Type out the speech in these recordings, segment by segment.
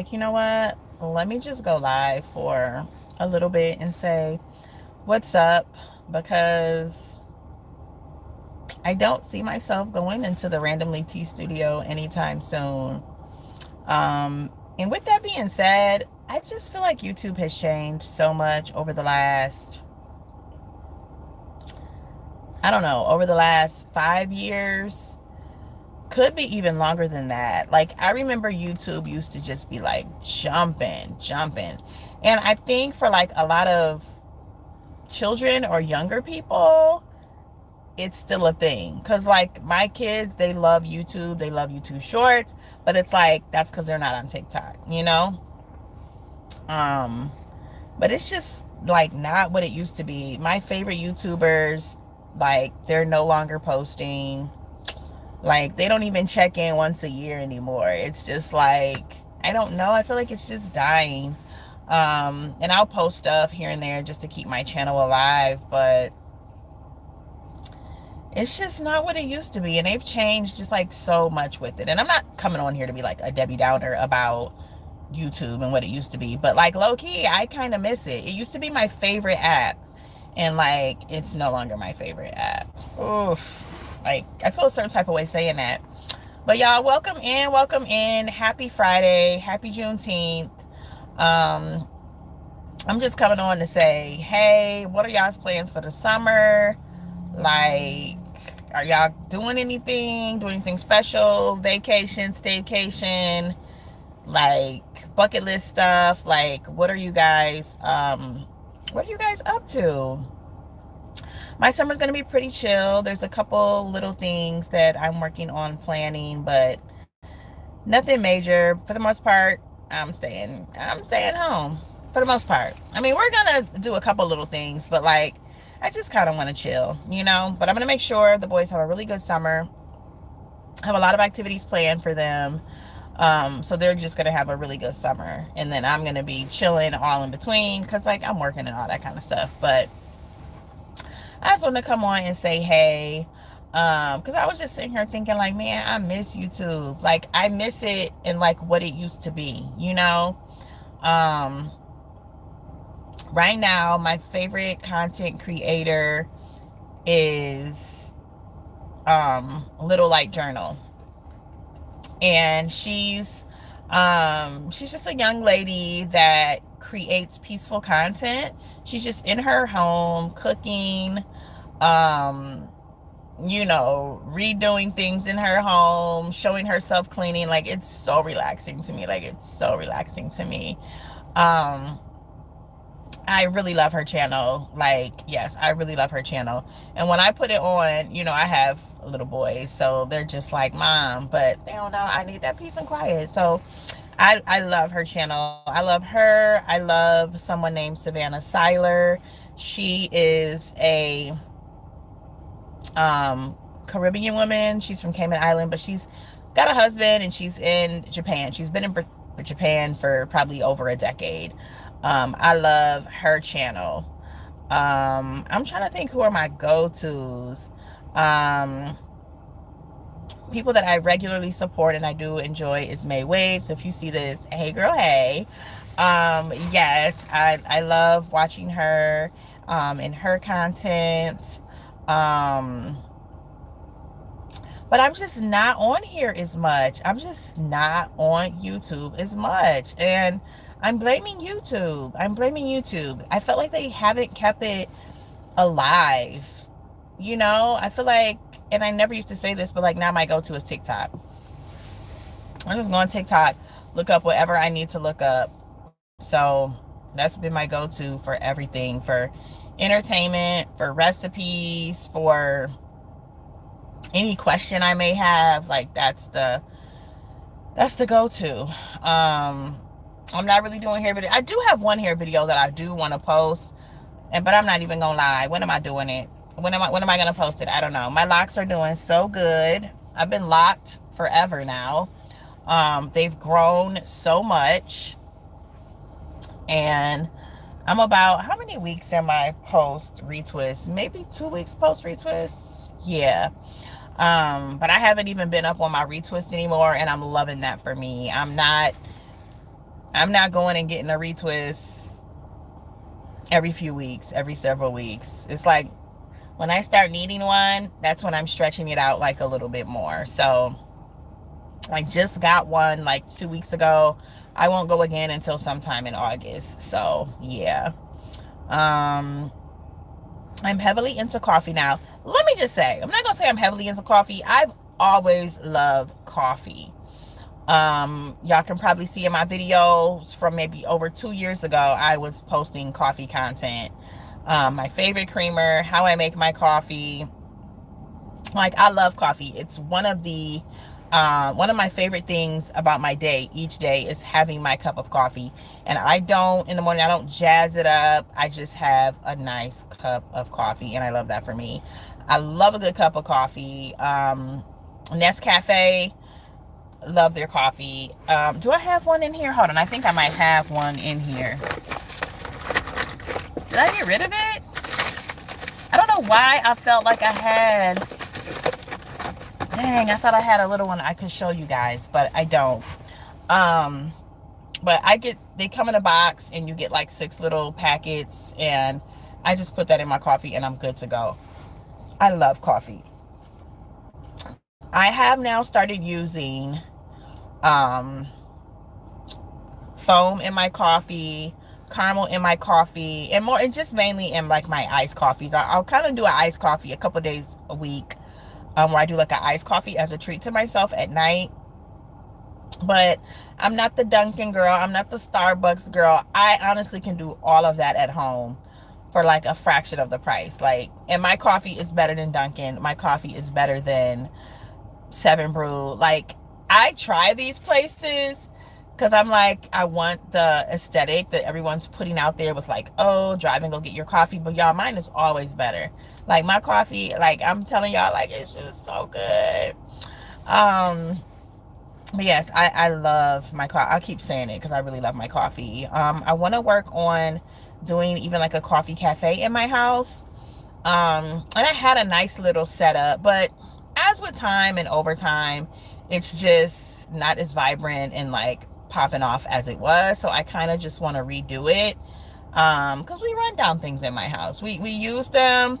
like, you know what? Let me just go live for a little bit and say, what's up? Because I don't see myself going into the Randomly Tea studio anytime soon. And with that being said, I just feel like YouTube has changed so much over the last, I don't know, over the last 5 years. Could be even longer than that. Like, I remember YouTube used to just be like jumping. And I think for like a lot of children or younger people, it's still a thing. Cause like my kids, they love YouTube, they love YouTube Shorts, but it's like that's because they're not on TikTok, you know? Um, but it's just like not what it used to be. My favorite YouTubers, like, they're no longer posting. Like, they don't even check in once a year anymore. It's just like, I don't know. I feel like it's just dying. And I'll post stuff here and there just to keep my channel alive, but it's just not what it used to be. And they've changed just like so much with it. And I'm not coming on here to be like a Debbie Downer about YouTube and what it used to be, but like low key, I kind of miss it. It used to be my favorite app, and like it's no longer my favorite app. Oof. Like, I feel a certain type of way saying that. But y'all, welcome in, welcome in. Happy Friday, happy Juneteenth. Um, I'm just coming on to say, hey, what are y'all's plans for the summer? Like, are y'all doing anything special? Vacation, staycation, like bucket list stuff? Like, what are you guys up to? My summer's gonna be pretty chill. There's a couple little things that I'm working on planning, but nothing major. For the most part, I'm staying home. For the most part. I mean, we're gonna do a couple little things, but like, I just kind of want to chill, you know? But I'm gonna make sure the boys have a really good summer. I have a lot of activities planned for them. So they're just gonna have a really good summer. And then I'm gonna be chilling all in between because like I'm working and all that kind of stuff. But I just want to come on and say, hey, because I was just sitting here thinking, like, man, I miss YouTube. Like, I miss it in like what it used to be, you know? Um, right now, my favorite content creator is Little Light Journal, and she's just a young lady that creates peaceful content. She's just in her home cooking, um redoing things in her home, showing herself cleaning. Like, it's so relaxing to me. um I really love her channel. Like, yes, I really love her channel. And when I put it on, I have little boys, so they're just like, mom, but they don't know I need that peace and quiet. So I love her channel. I love her. I love someone named Savannah Seiler. She is a Caribbean woman. She's from Cayman Island, but she's got a husband and she's in Japan. She's been in Japan for probably over a decade. I love her channel. I'm trying to think who are my go-tos. Um, People that I regularly support and I do enjoy is May Wade. So if you see this, hey girl, hey. Yes, I love watching her and her content. Um, but I'm just not on here as much. I'm just not on YouTube as much. And I'm blaming YouTube. I felt like they haven't kept it alive. I feel like, and I never used to say this, but like now my go-to is TikTok. I just go on TikTok, look up whatever I need to look up. So that's been my go-to for everything, for entertainment, for recipes, for any question I may have. Like, that's the go-to. I'm not really doing hair video. I do have one hair video that I do want to post, but I'm not even gonna lie. When am I doing it? When am I gonna post it? I don't know. My locks are doing so good. I've been locked forever now. They've grown so much, and I'm about, how many weeks am I post retwist? Maybe 2 weeks post retwist. Yeah. But I haven't even been up on my retwist anymore, and I'm loving that for me. I'm not I'm not going and getting a retwist every few weeks, every several weeks. It's like when I start needing one, that's when I'm stretching it out like a little bit more. So I just got one like 2 weeks ago. I won't go again until sometime in August. So yeah. Um, I'm heavily into coffee now. Let me just say, I'm not gonna say I'm heavily into coffee. I've always loved coffee. Y'all can probably see in my videos from maybe over 2 years ago, I was posting coffee content. My favorite creamer, how I make my coffee. Like, I love coffee. It's one of my favorite things about my day each day is having my cup of coffee. And I don't, in the morning, I don't jazz it up. I just have a nice cup of coffee, and I love that for me. I love a good cup of coffee. Nescafe, love their coffee. Do I have one in here? Hold on, I think I might have one in here. Did I get rid of it? I don't know why I felt like I had. Dang, I thought I had a little one I could show you guys, but I don't. But they come in a box, and you get like 6 little packets, and I just put that in my coffee, and I'm good to go. I love coffee. I have now started using foam in my coffee, caramel in my coffee, and more, and just mainly in like my iced coffees. I'll kind of do an iced coffee a couple days a week, where I do like an iced coffee as a treat to myself at night. But I'm not the Dunkin' girl. I'm not the Starbucks girl. I honestly can do all of that at home for like a fraction of the price. Like, and my coffee is better than Dunkin'. My coffee is better than 7 Brew. Like, I try these places because I'm like, I want the aesthetic that everyone's putting out there with like, oh, drive and go get your coffee. But y'all, mine is always better. Like, my coffee, like, I'm telling y'all, like, it's just so good. But yes, I love my coffee. I'll keep saying it because I really love my coffee. I want to work on doing even like a coffee cafe in my house. And I had a nice little setup, but as with time and over time, it's just not as vibrant and like popping off as it was. So I kind of just want to redo it. Because we run down things in my house. We use them.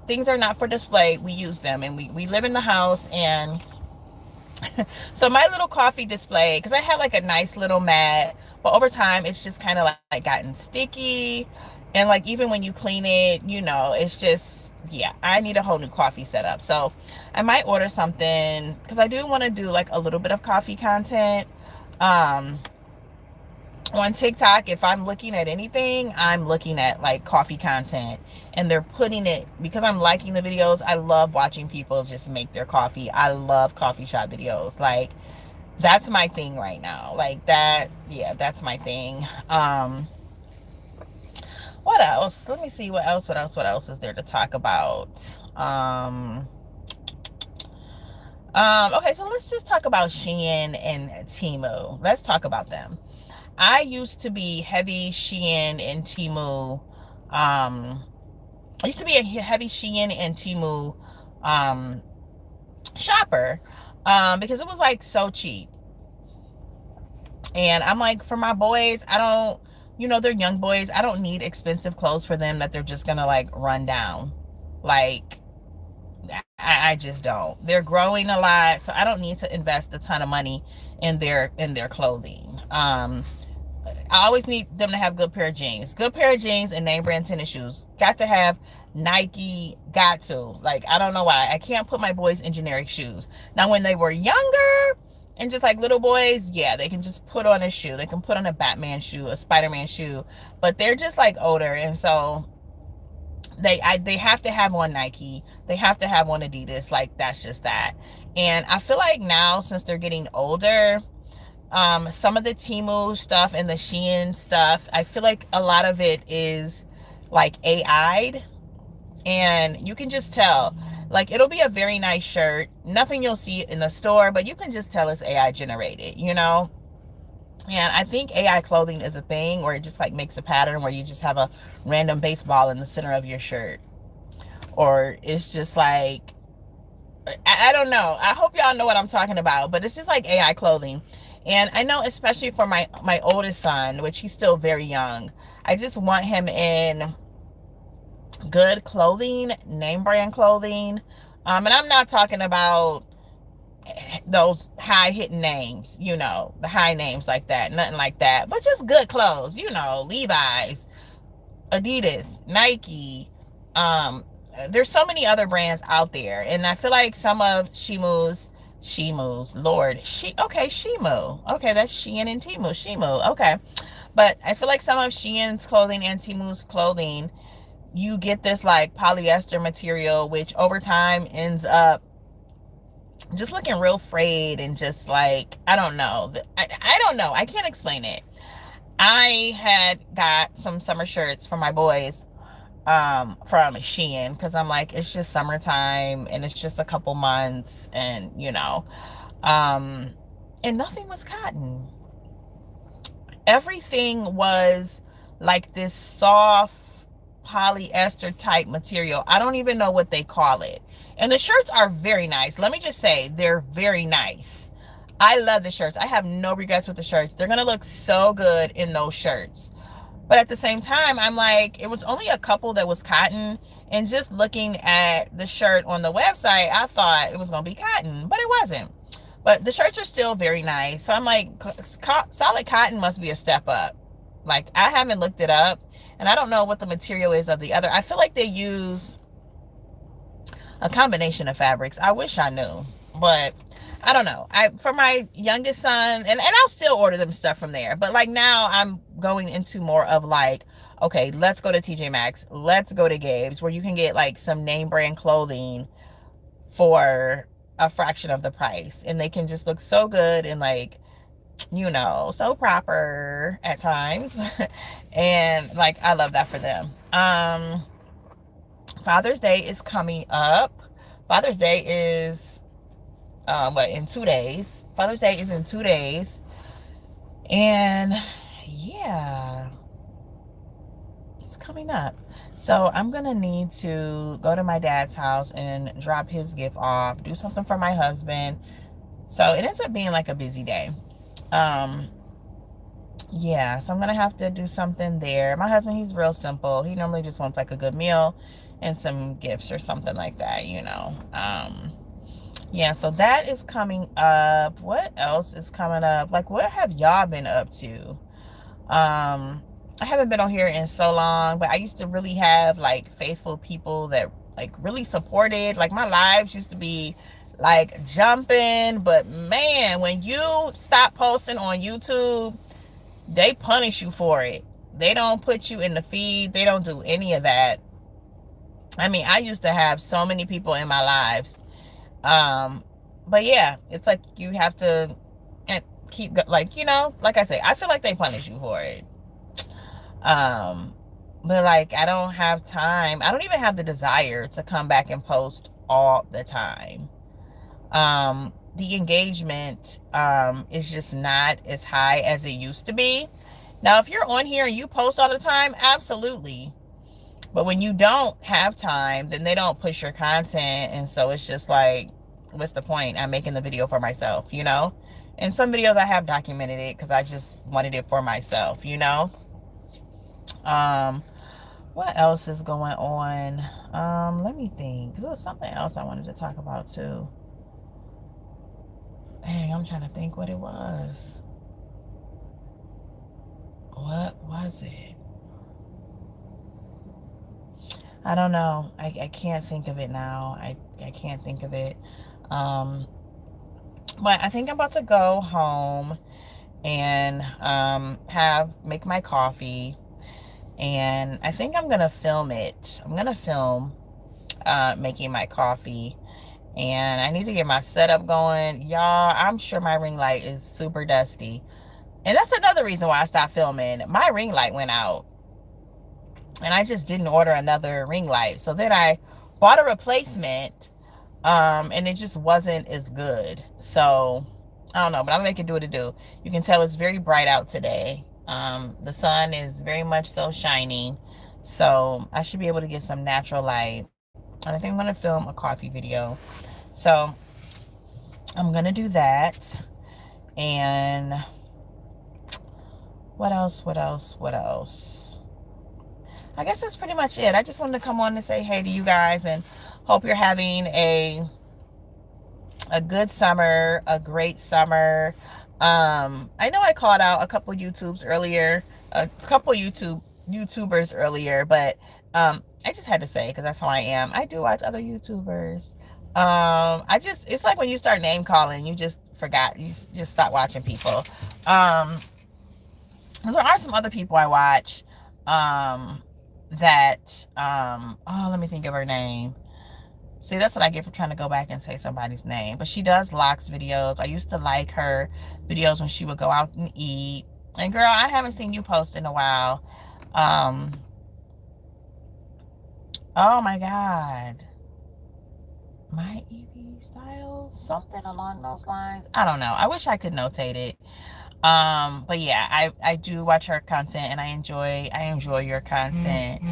Things are not for display. We use them, and we live in the house. And so my little coffee display, because I had like a nice little mat, but over time it's just kind of like gotten sticky, and like even when you clean it, it's just, yeah, I need a whole new coffee setup. So I might order something, because I do want to do like a little bit of coffee content on TikTok. If I'm looking at anything, I'm looking at like coffee content, and they're putting it, because I'm liking the videos. I love watching people just make their coffee. I love coffee shop videos. Like, that's my thing right now. Like that, yeah, that's my thing. What else? Let me see what else is there to talk about. Okay, so let's just talk about Shein and Temu. Let's talk about them. I used to be heavy Shein and Temu. I used to be a heavy Shein and Temu shopper, because it was like so cheap. And I'm like, for my boys, I don't, they're young boys. I don't need expensive clothes for them that they're just gonna like run down. Like, I just don't. They're growing a lot, so I don't need to invest a ton of money in their clothing. I always need them to have good pair of jeans and name brand tennis shoes. Got to have Nike, got to. Like, I don't know why. I can't put my boys in generic shoes. Now, when they were younger and just like little boys, yeah, they can just put on a shoe. They can put on a Batman shoe, a Spider-Man shoe, but they're just like older, and so they have to have one Nike. They have to have one Adidas. Like, that's just that. And I feel like now, since they're getting older, some of the Temu stuff and the Shein stuff, I feel like a lot of it is like AI'd, and you can just tell. Like, it'll be a very nice shirt, nothing you'll see in the store, but you can just tell it's AI generated, And I think AI clothing is a thing where it just like makes a pattern where you just have a random baseball in the center of your shirt, or it's just like, I don't know. I hope y'all know what I'm talking about, but it's just like AI clothing. And I know, especially for my oldest son, which he's still very young, I just want him in good clothing, name brand clothing. And I'm not talking about those high hitting names, you know, the high names like that, nothing like that, but just good clothes, you know, Levi's, Adidas, Nike. Um, there's so many other brands out there, and I feel like some of Shemu's, Lord, Shemu. Okay, that's Shein and Temu, Shemu. Okay, but I feel like some of Shein's clothing and Temu's clothing, you get this like polyester material, which over time ends up just looking real frayed and just like, I don't know. I don't know. I can't explain it. I had got some summer shirts for my boys from Shein, because I'm like, it's just summertime and it's just a couple months, and you know, um and nothing was cotton. Everything was like this soft polyester type material. I don't even know what they call it. And the shirts are very nice. Let me just say, they're very nice. I love the shirts. I have no regrets with the shirts. They're going to look so good in those shirts. But at the same time, I'm like, it was only a couple that was cotton. And just looking at the shirt on the website, I thought it was going to be cotton, but it wasn't. But the shirts are still very nice. So I'm like, solid cotton must be a step up. Like, I haven't looked it up, and I don't know what the material is of the other. I feel like they use a combination of fabrics. I wish I knew, but I don't know. For my youngest son, and I'll still order them stuff from there. But like now I'm going into more of like, okay, let's go to TJ Maxx. Let's go to Gabe's, where you can get like some name brand clothing for a fraction of the price. And they can just look so good and like, you know, so proper at times. And like, I love that for them. Father's Day is coming up. Father's Day is in 2 days. Father's Day is in 2 days. And yeah, it's coming up. So I'm gonna need to go to my dad's house and drop his gift off, do something for my husband. So it ends up being like a busy day. Yeah, so I'm gonna have to do something there. My husband, he's real simple. He normally just wants like a good meal and some gifts or something like that, you know. Yeah, so that is coming up. What else is coming up? Like, what have y'all been up to? I haven't been on here in so long, but I used to really have like faithful people that like really supported. Like, my lives used to be like jumping, but man, when you stop posting on YouTube, they punish you for it. They don't put you in the feed. They don't do any of that. I mean, I used to have so many people in my lives. But yeah, it's like you have to keep, like, you know, like I say, I feel like they punish you for it. But like, I don't have time. I don't even have the desire to come back and post all the time. The engagement is just not as high as it used to be. Now, if you're on here and you post all the time, absolutely. But when you don't have time, then they don't push your content. And so it's just like, what's the point? I'm making the video for myself, you know? And some videos I have documented it because I just wanted it for myself, you know? What else is going on? Let me think. Because there was something else I wanted to talk about too. Dang, I'm trying to think what it was. What was it? I don't know. I can't think of it now. I can't think of it. But I think I'm about to go home and make my coffee. And I think I'm gonna film it. I'm gonna film making my coffee. And I need to get my setup going. Y'all, I'm sure my ring light is super dusty. And that's another reason why I stopped filming. My ring light went out. And I just didn't order another ring light. So then I bought a replacement. And it just wasn't as good. So I don't know, but I'm gonna make it do what it do. You can tell it's very bright out today. The sun is very much so shining. So I should be able to get some natural light. And I think I'm gonna film a coffee video. So I'm gonna do that. And what else? What else? What else? I guess that's pretty much it. I just wanted to come on and say hey to you guys, and hope you're having a good summer, a great summer. I know I called out a couple YouTubers earlier, but I just had to say, because that's how I am. I do watch other YouTubers. It's like when you start name calling, you just forgot, you just stop watching people. There are some other people I watch let me think of her name. See, that's what I get for trying to go back and say somebody's name. But she does locks videos. I used to like her videos when she would go out and eat. And girl, I haven't seen you post in a while. Oh my God. My EV style? Something along those lines. I don't know. I wish I could notate it. But yeah, I do watch her content, and I enjoy your content.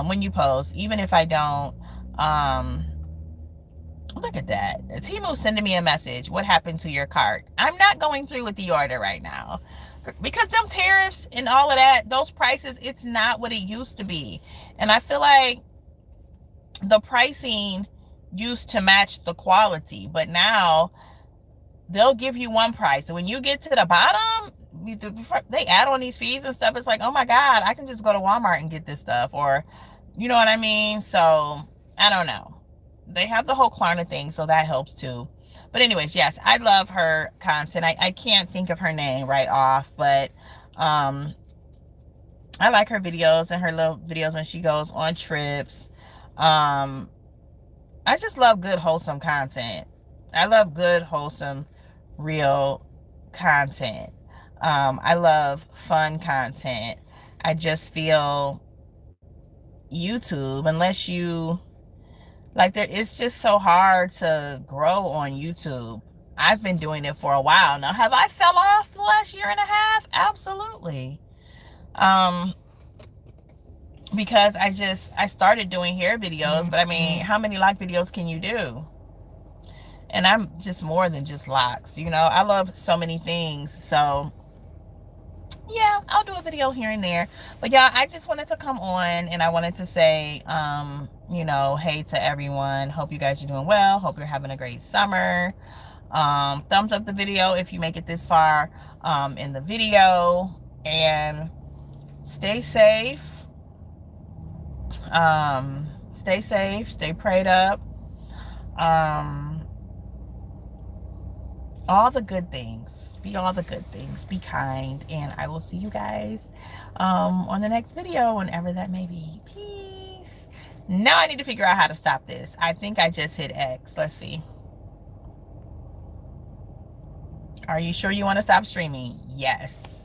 When you post, even if I don't, look at that. Temu sending me a message. What happened to your cart? I'm not going through with the order right now, because them tariffs and all of that, those prices, it's not what it used to be. And I feel like the pricing used to match the quality, but now they'll give you one price. And when you get to the bottom, they add on these fees and stuff. It's like, oh my God, I can just go to Walmart and get this stuff. Or, you know what I mean? So I don't know. They have the whole Klarna thing, so that helps too. But anyways, yes, I love her content. I can't think of her name right off, but I like her videos and her little videos when she goes on trips. I just love good, wholesome content. I love good, wholesome, real content. I love fun content. I just feel YouTube, unless you like, it's just so hard to grow on YouTube. I've been doing it for a while now. Have I fell off the last year and a half? Absolutely. Because I started doing hair videos, but I mean, how many lock videos can you do? And I'm just more than just locks, you know. I love so many things. So yeah, I'll do a video here and there. But yeah, I just wanted to come on, and I wanted to say, you know, hey to everyone. Hope you guys are doing well. Hope you're having a great summer. Thumbs up the video if you make it this far in the video, and stay safe. Stay prayed up. All the good things. Be all the good things. Be kind. And I will see you guys on the next video, whenever that may be. Peace. Now I need to figure out how to stop this. I think I just hit X. Let's see. Are you sure you want to stop streaming? Yes.